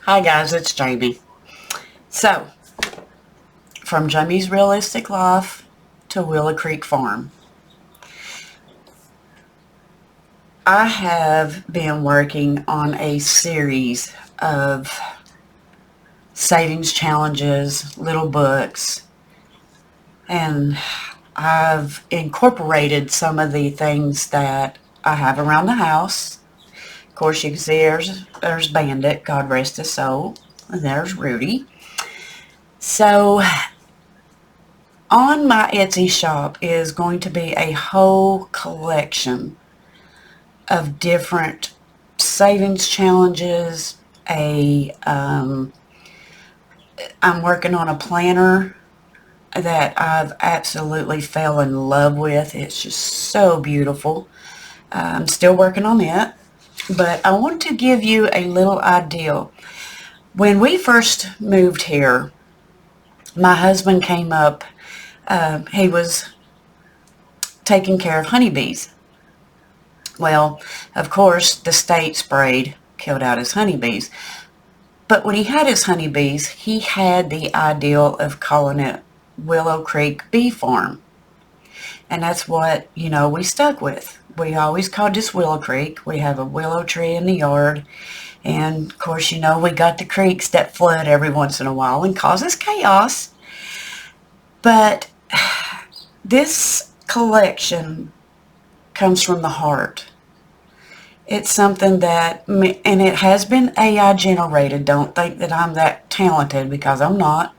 Hi guys, it's Jamie. So, from Jamie's Realistic Life to Willow Creek Farm, I have been working on a series of savings challenges, little books, and I've incorporated some of the things that I have around the house. Of course, you can see there's Bandit, God rest his soul, and there's Rudy. So, on my Etsy shop is going to be a whole collection of different savings challenges. I'm working on a planner that I've absolutely fell in love with. It's just so beautiful. I'm still working on it, but I want to give you a little idea. When we first moved here, my husband came up. He was taking care of honeybees. Well, of course, the state sprayed, killed out his honeybees. But when he had his honeybees, he had the ideal of calling it Willow Creek Bee Farm. And that's what, we stuck with. We always called this Willow Creek. We have a willow tree in the yard. And, of course, we got the creeks that flood every once in a while and causes chaos. But this collection comes from the heart. It's something that, and it has been AI generated. Don't think that I'm that talented, because I'm not.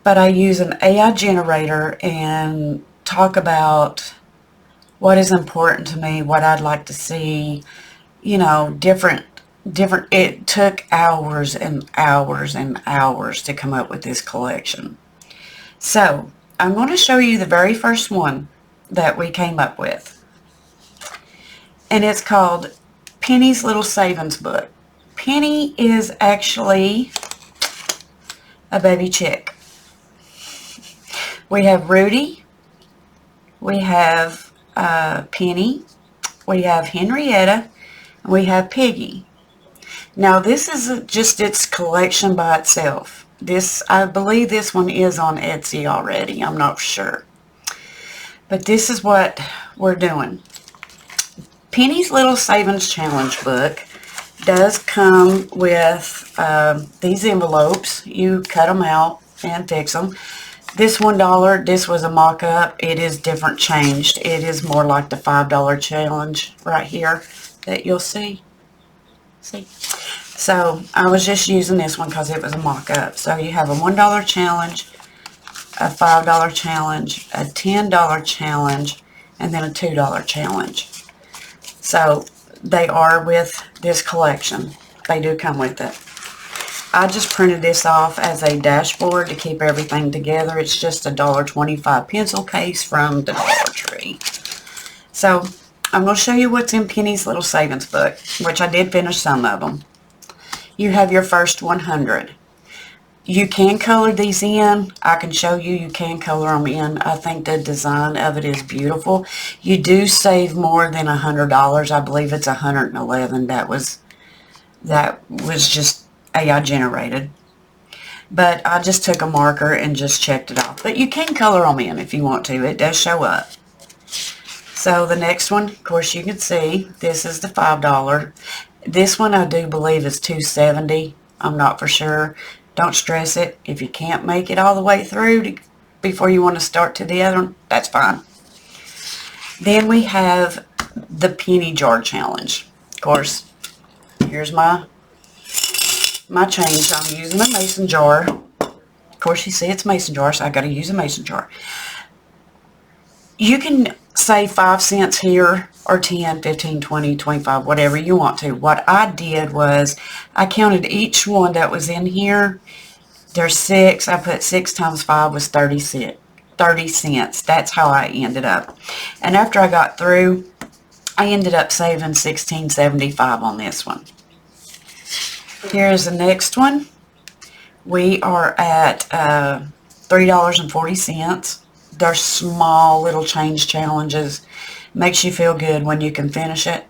But I use an AI generator and talk about what is important to me, what I'd like to see, different, it took hours and hours and hours to come up with this collection. So, I'm going to show you the very first one that we came up with. And it's called Penny's Little Savings Book. Penny is actually a baby chick. We have Rudy, we have Penny, we have Henrietta, and we have Piggy. Now this is just its collection by itself. I believe this one is on Etsy already. I'm not sure. But this is what we're doing. Penny's Little Savings Challenge book does come with these envelopes. You cut them out and fix them. This $1, this was a mock-up. It is different changed. It is more like the $5 challenge right here that you'll see. So I was just using this one because it was a mock-up. So you have a $1 challenge, a $5 challenge, a $10 challenge, and then a $2 challenge. So they are with this collection. They do come with it. I just printed this off as a dashboard to keep everything together. It's just a $1.25 pencil case from the Dollar Tree. So I'm going to show you what's in Penny's Little Savings Book, which I did finish some of them. You have your first 100. You can color these in. I can show you. You can color them in. I think the design of it is beautiful. You do save more than $100. I believe it's $111. That was just AI generated. But I just took a marker and just checked it off. But you can color them in if you want to. It does show up. So the next one, of course, you can see this is the $5. This one I do believe is $2.70. I'm not for sure. Don't stress it. If you can't make it all the way through before you want to start to the other one, that's fine. Then we have the penny jar challenge. Of course, here's my change. I'm using a mason jar. Of course, you see it's mason jar, so I got to use a mason jar. You can save 5 cents here, or 10, 15, 20, 25, whatever you want to. What I did was I counted each one that was in here. There's 6. I put 6 times 5 was 30 cents. That's how I ended up. And after I got through, I ended up saving $16.75 on this one. Here's the next one. We are at $3.40. They're small little change challenges. Makes you feel good when you can finish it.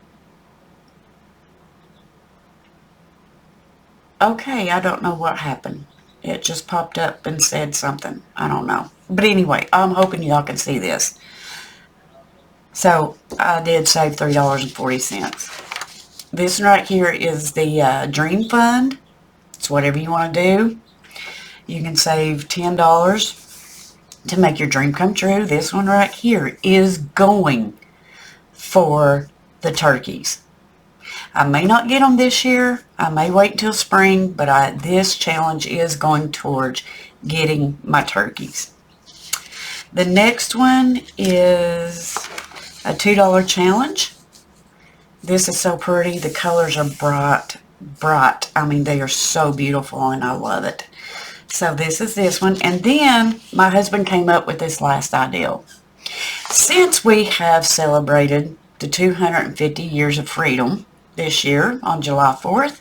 Okay, I don't know what happened. It just popped up and said something. I don't know. But anyway, I'm hoping y'all can see this. So I did save $3.40. This one right here is the Dream Fund. It's whatever you want to do. You can save $10 to make your dream come true. This one right here is going for the turkeys. I may not get them this year. I may wait until spring, but this challenge is going towards getting my turkeys. The next one is a $2 challenge. This is so pretty. The colors are bright, bright. I mean, they are so beautiful, and I love it. So this is this one. And then my husband came up with this last idea. Since we have celebrated the 250 years of freedom this year on July 4th,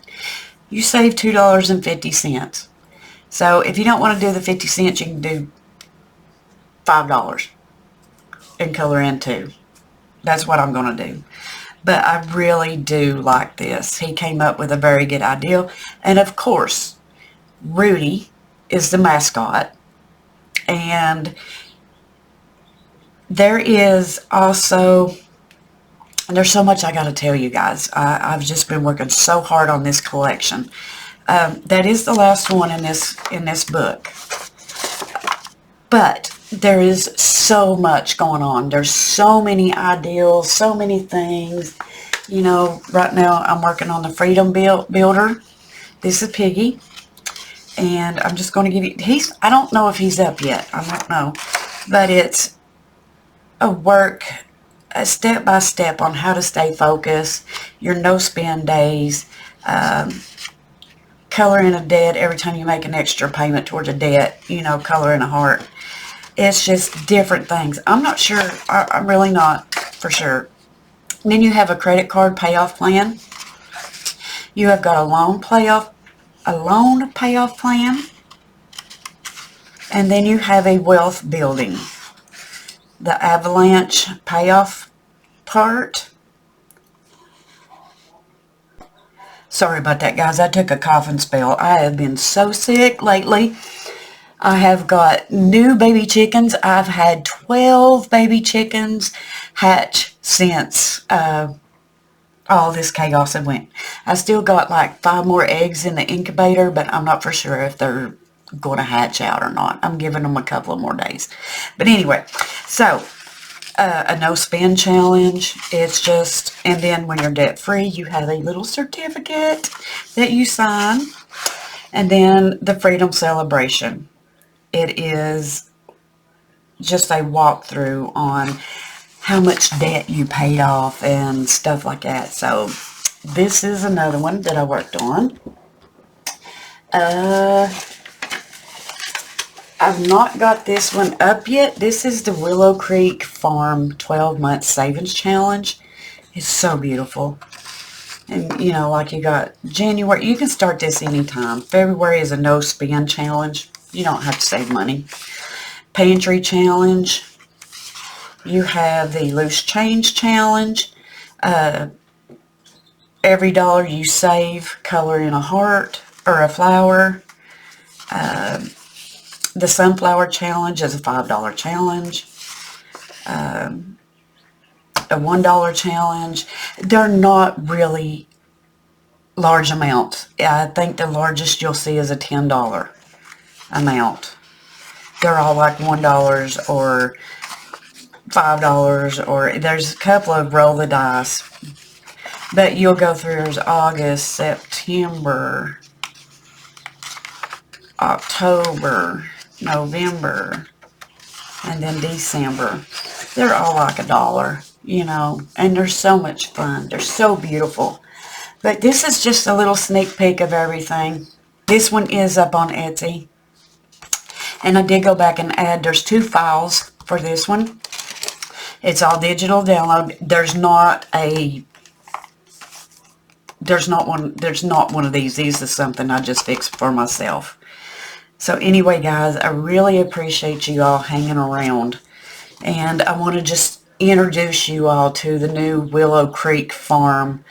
you save $2.50. So if you don't want to do the 50 cents, you can do $5 and color in too. That's what I'm going to do. But I really do like this. He came up with a very good idea. And of course, Rudy is the mascot. And there is also, there's so much I got to tell you guys. I've just been working so hard on this collection. That is the last one in this book. But there is so much going on. There's so many ideals, so many things. You know, right now I'm working on the Freedom Builder. This is Piggy. And I'm just going to give you, I don't know if he's up yet. I don't know. But it's a step-by-step on how to stay focused, your no-spend days, color in a debt every time you make an extra payment towards a debt, you know, color in a heart. It's just different things. I'm not sure. I'm really not for sure. And then you have a credit card payoff plan. You have got a loan payoff plan. And then you have a wealth building. The avalanche payoff part. Sorry about that, guys. I took a coughing spell. I have been so sick lately. I have got new baby chickens. I've had 12 baby chickens hatch since all this chaos had went. I still got like 5 more eggs in the incubator, but I'm not for sure if they're going to hatch out or not. I'm giving them a couple of more days. But anyway, so a no spend challenge. It's just, and then when you're debt free, you have a little certificate that you sign. And then the Freedom Celebration. It is just a walkthrough on how much debt you paid off and stuff like that. So this is another one that I worked on. I've not got this one up yet. This is the Willow Creek Farm 12-month savings challenge. It's so beautiful. And, you know, like you got January. You can start this anytime. February is a no spend challenge. You don't have to save money. Pantry challenge. You have the loose change challenge. Every dollar you save, color in a heart or a flower. The sunflower challenge is a $5 challenge. A $1 challenge. They're not really large amounts. I think the largest you'll see is a $10 amount. They're all like $1 or $5, or there's a couple of roll the dice. But you'll go through, there's August, September, October, November, and then December. They're all like $1, you know, and they're so much fun. They're so beautiful. But this is just a little sneak peek of everything. This one is up on Etsy. And I did go back and add, there's 2 files for this one. It's all digital download. There's not one of these. These is something I just fixed for myself. So anyway, guys, I really appreciate you all hanging around. And I want to just introduce you all to the new Willow Creek Farm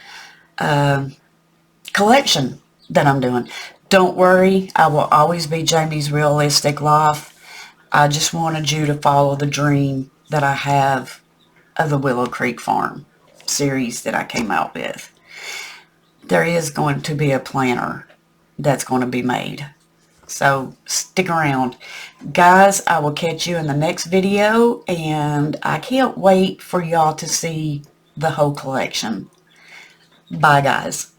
collection that I'm doing. Don't worry, I will always be Jamie's Realistic Life. I just wanted you to follow the dream that I have of the Willow Creek Farm series that I came out with. There is going to be a planner that's going to be made. So stick around. Guys, I will catch you in the next video, and I can't wait for y'all to see the whole collection. Bye, guys.